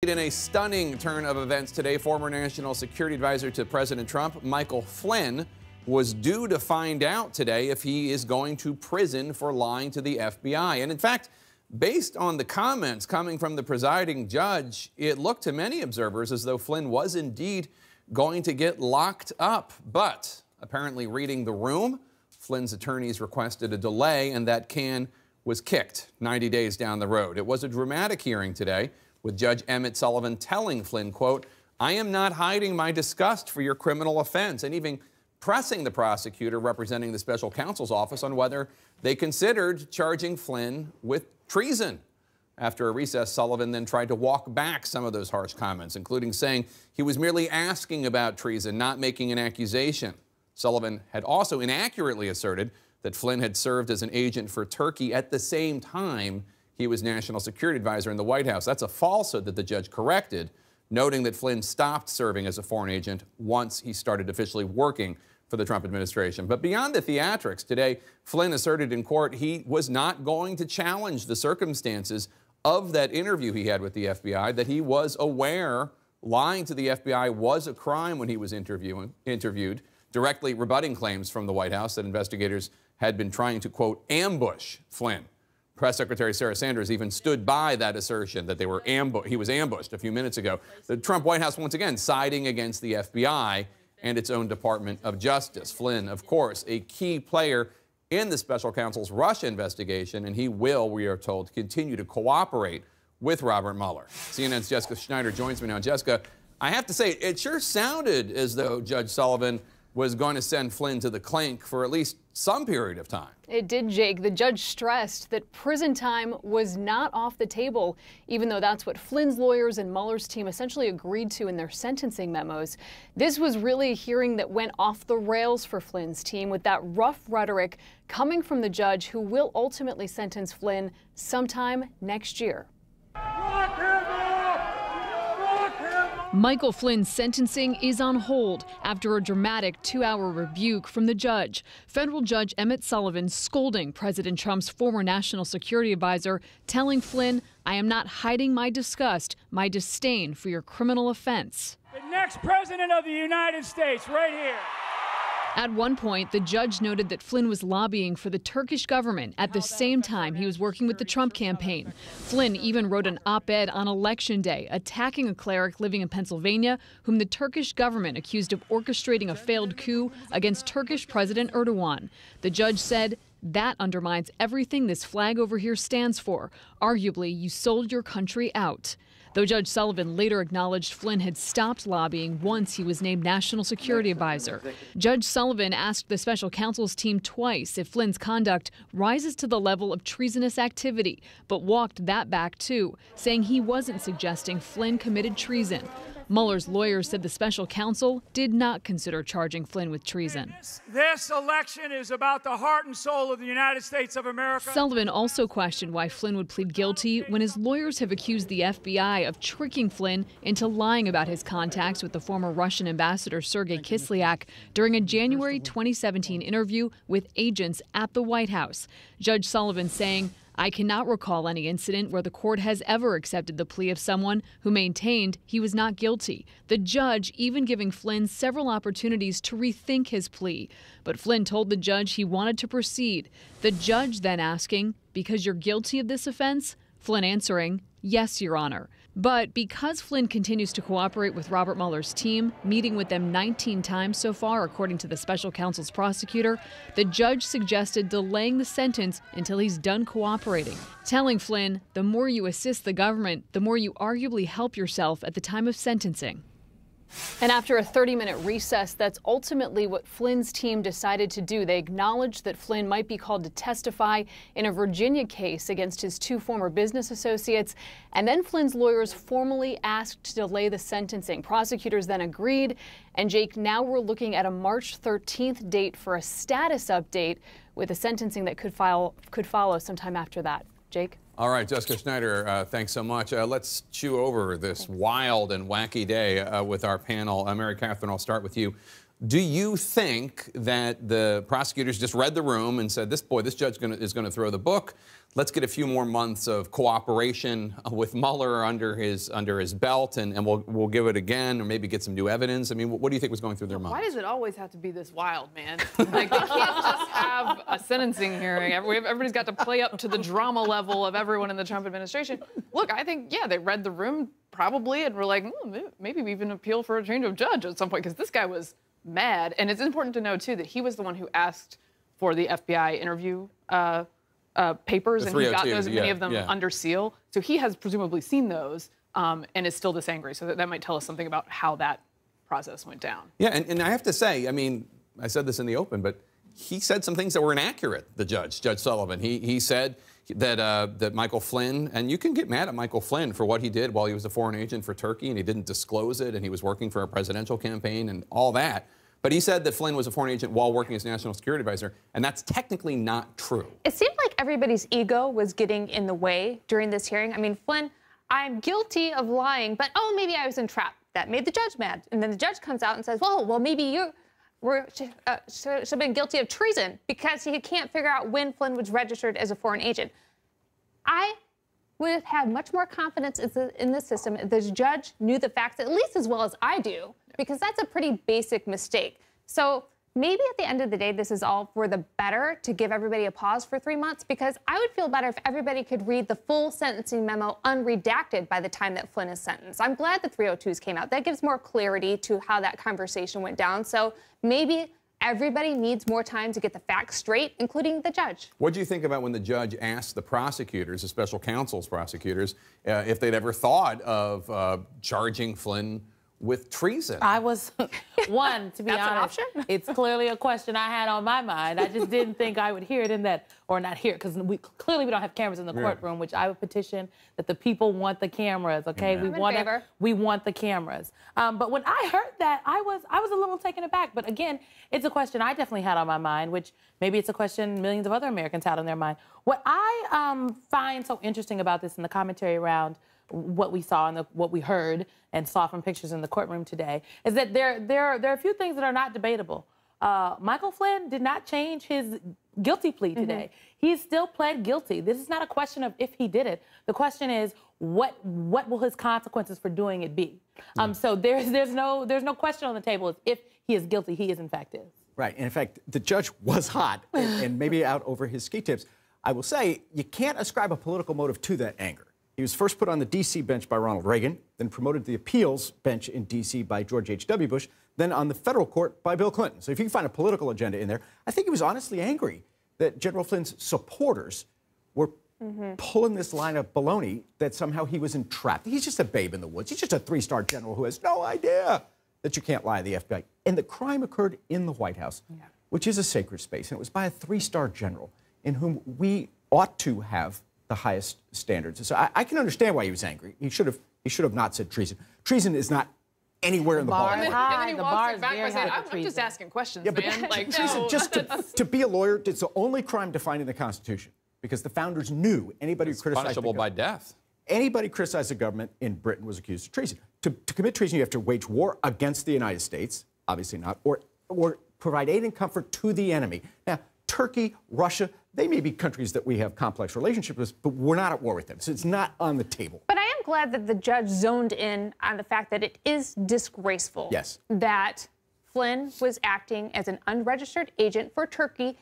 In a stunning turn of events today, former National Security Advisor to President Trump, Michael Flynn, was due to find out today if he is going to prison for lying to the FBI. And in fact, based on the comments coming from the presiding judge, it looked to many observers as though Flynn was indeed going to get locked up. But apparently reading the room, Flynn's attorneys requested a delay, and that can was kicked 90 days down the road. It was a dramatic hearing today, with Judge Emmett Sullivan telling Flynn, quote, "I am not hiding my disgust for your criminal offense," and even pressing the prosecutor representing the special counsel's office on whether they considered charging Flynn with treason. After a recess, Sullivan then tried to walk back some of those harsh comments, including saying he was merely asking about treason, not making an accusation. Sullivan had also inaccurately asserted that Flynn had served as an agent for Turkey at the same time he was National Security Advisor in the White House. That's a falsehood that the judge corrected, noting that Flynn stopped serving as a foreign agent once he started officially working for the Trump administration. But beyond the theatrics, today, Flynn asserted in court he was not going to challenge the circumstances of that interview he had with the FBI, that he was aware lying to the FBI was a crime when he was interviewed, directly rebutting claims from the White House that investigators had been trying to, quote, ambush Flynn. Press Secretary Sarah Sanders even stood by that assertion that he was ambushed a few minutes ago. The Trump White House once again siding against the FBI and its own Department of Justice. Flynn, of course, a key player in the special counsel's Russia investigation, and he will, we are told, continue to cooperate with Robert Mueller. CNN's Jessica Schneider joins me now. Jessica, I have to say, it sure sounded as though Judge Sullivan was going to send Flynn to the clink for at least some period of time. It did, Jake. The judge stressed that prison time was not off the table, even though that's what Flynn's lawyers and Mueller's team essentially agreed to in their sentencing memos. This was really a hearing that went off the rails for Flynn's team, with that rough rhetoric coming from the judge who will ultimately sentence Flynn sometime next year. Michael Flynn's sentencing is on hold after a dramatic 2-hour rebuke from the judge. Federal Judge Emmett Sullivan scolding President Trump's former national security advisor, telling Flynn, "I am not hiding my disgust, my disdain for your criminal offense." The next president of the United States, right here. At one point, the judge noted that Flynn was lobbying for the Turkish government at the same time he was working with the Trump campaign. Flynn even wrote an op-ed on Election Day attacking a cleric living in Pennsylvania whom the Turkish government accused of orchestrating a failed coup against Turkish President Erdogan. The judge said, "That undermines everything this flag over here stands for. Arguably, you sold your country out." Though Judge Sullivan later acknowledged Flynn had stopped lobbying once he was named National Security Advisor. Judge Sullivan asked the special counsel's team twice if Flynn's conduct rises to the level of treasonous activity, but walked that back too, saying he wasn't suggesting Flynn committed treason. Mueller's lawyers said the special counsel did not consider charging Flynn with treason. This election is about the heart and soul of the United States of America. Sullivan also questioned why Flynn would plead guilty when his lawyers have accused the FBI of tricking Flynn into lying about his contacts with the former Russian ambassador Sergei Kislyak during a January 2017 interview with agents at the White House. Judge Sullivan saying, "I cannot recall any incident where the court has ever accepted the plea of someone who maintained he was not guilty." The judge even giving Flynn several opportunities to rethink his plea. But Flynn told the judge he wanted to proceed. The judge then asking, "Because you're guilty of this offense?" Flynn answering, "Yes, Your Honor." But because Flynn continues to cooperate with Robert Mueller's team, meeting with them 19 times so far, according to the special counsel's prosecutor, the judge suggested delaying the sentence until he's done cooperating, telling Flynn, "The more you assist the government, the more you arguably help yourself at the time of sentencing." And after a 30-minute recess, that's ultimately what Flynn's team decided to do. They acknowledged that Flynn might be called to testify in a Virginia case against his 2 former business associates. And then Flynn's lawyers formally asked to delay the sentencing. Prosecutors then agreed. And Jake, now we're looking at a March 13th date for a status update with a sentencing that could follow sometime after that. Jake? All right, Jessica Schneider, thanks so much. Let's chew over this wild and wacky day with our panel. Mary Catherine, I'll start with you. Do you think that the prosecutors just read the room and said, this judge is going to throw the book. Let's get a few more months of cooperation with Mueller under his belt, and we'll give it again, or maybe get some new evidence? I mean, what do you think was going through their minds? Why does it always have to be this wild, man? Like, they can't just have a sentencing hearing. Everybody's got to play up to the drama level of everyone in the Trump administration. Look, I think, yeah, they read the room probably and were like, maybe we even appeal for a change of judge at some point, because this guy was mad. And it's important to know, too, that he was the one who asked for the FBI interview papers, and he got those, many of them under seal. So he has presumably seen those and is still this angry. So that might tell us something about how that process went down. Yeah, and I have to say, I mean, I said this in the open, but he said some things that were inaccurate, Judge Sullivan. He said that Michael Flynn, and you can get mad at Michael Flynn for what he did while he was a foreign agent for Turkey, and he didn't disclose it, and he was working for a presidential campaign and all that. But he said that Flynn was a foreign agent while working as national security advisor, and that's technically not true. It seemed like everybody's ego was getting in the way during this hearing. I mean, Flynn, I'm guilty of lying, but maybe I was entrapped. That made the judge mad. And then the judge comes out and says, well, maybe you should have been guilty of treason because he can't figure out when Flynn was registered as a foreign agent. I would have had much more confidence in the system if this judge knew the facts at least as well as I do, because that's a pretty basic mistake. So maybe at the end of the day, this is all for the better to give everybody a pause for 3 months, because I would feel better if everybody could read the full sentencing memo unredacted by the time that Flynn is sentenced. I'm glad the 302s came out. That gives more clarity to how that conversation went down. So maybe everybody needs more time to get the facts straight, including the judge. What do you think about when the judge asked the prosecutors, the special counsel's prosecutors, if they'd ever thought of charging Flynn with treason? I was, one, to be honest, it's clearly a question I had on my mind. I just didn't think I would hear it in that, or not hear it, because clearly we don't have cameras in the courtroom, which I would petition that the people want the cameras, okay? We want the cameras. But when I heard that, I was a little taken aback. But again, it's a question I definitely had on my mind, which maybe it's a question millions of other Americans had on their mind. What I find so interesting about this in the commentary around what we saw and what we heard and saw from pictures in the courtroom today is that there are a few things that are not debatable. Michael Flynn did not change his guilty plea today. He still pled guilty. This is not a question of if he did it. The question is what will his consequences for doing it be? So there's no question on the table. It's if he is guilty, he is in fact is. Right. And in fact, the judge was hot and maybe out over his ski tips. I will say you can't ascribe a political motive to that anger. He was first put on the D.C. bench by Ronald Reagan, then promoted to the appeals bench in D.C. by George H.W. Bush, then on the federal court by Bill Clinton. So if you can find a political agenda in there, I think he was honestly angry that General Flynn's supporters were pulling this line of baloney that somehow he was entrapped. He's just a babe in the woods. He's just a three-star general who has no idea that you can't lie to the FBI. And the crime occurred in the White House, which is a sacred space, and it was by a three-star general in whom we ought to have the highest standards. So I can understand why he was angry. He should have not said treason. Treason is not anywhere in the ball. And then he walks it back by saying, I'm just asking questions, man. Like, treason, just to be a lawyer, it's the only crime defined in the Constitution, because the founders knew anybody who criticized punishable by death. Anybody criticized the government in Britain was accused of treason. To commit treason, you have to wage war against the United States, obviously not, or provide aid and comfort to the enemy. Now, Turkey, Russia, they may be countries that we have complex relationships with, but we're not at war with them, so it's not on the table. But I am glad that the judge zoned in on the fact that it is disgraceful that Flynn was acting as an unregistered agent for Turkey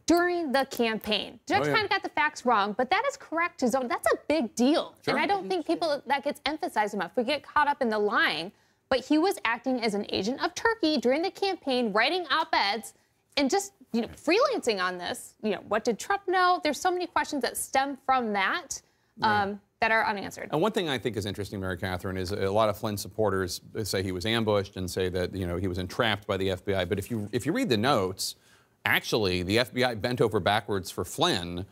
during the campaign. Judge kind of got the facts wrong, but that is correct to zone. That's a big deal. And I don't think that gets emphasized enough. We get caught up in the lying, but he was acting as an agent of Turkey during the campaign, writing op-eds, and just, freelancing on this. What did Trump know? There's so many questions that stem from that that are unanswered. And one thing I think is interesting, Mary Catherine, is a lot of Flynn supporters say he was ambushed and say that, he was entrapped by the FBI. But if you read the notes, actually, the FBI bent over backwards for Flynn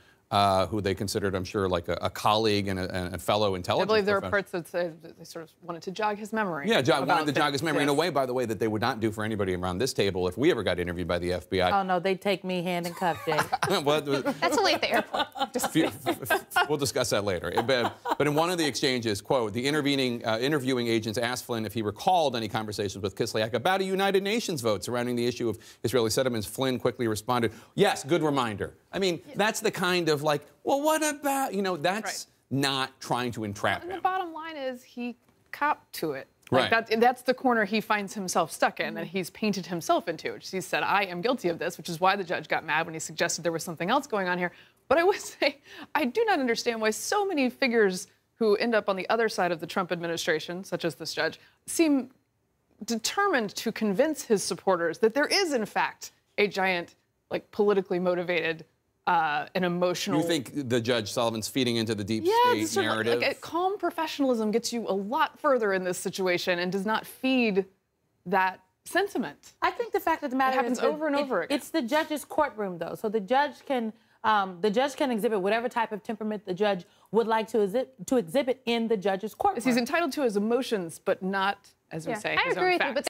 who they considered, I'm sure, like a colleague and a fellow intelligence. I believe there are professional. parts that say they sort of wanted to jog his memory. Yeah, wanted to jog his memory in a way, by the way, that they would not do for anybody around this table if we ever got interviewed by the FBI. Oh, no, they'd take me hand in cuff, Jay. That's only at the airport. We'll discuss that later. But in one of the exchanges, quote, the interviewing agents asked Flynn if he recalled any conversations with Kislyak about a United Nations vote surrounding the issue of Israeli settlements. Flynn quickly responded, yes, good reminder. I mean, that's the kind of like, well, what about, that's not trying to entrap him. The bottom line is he copped to it. Right. That's the corner he finds himself stuck in, that he's painted himself into. He said, I am guilty of this, which is why the judge got mad when he suggested there was something else going on here. But I would say, I do not understand why so many figures who end up on the other side of the Trump administration, such as this judge, seem determined to convince his supporters that there is, in fact, a giant, politically motivated and emotional. You think the Judge Sullivan's feeding into the deep state narrative? Calm professionalism gets you a lot further in this situation and does not feed that sentiment. I think the fact of the matter happens is over and over again. It's the judge's courtroom, though, so the judge can exhibit whatever type of temperament the judge would like to exhibit in the judge's courtroom. He's entitled to his emotions, but not, as we say, his own facts.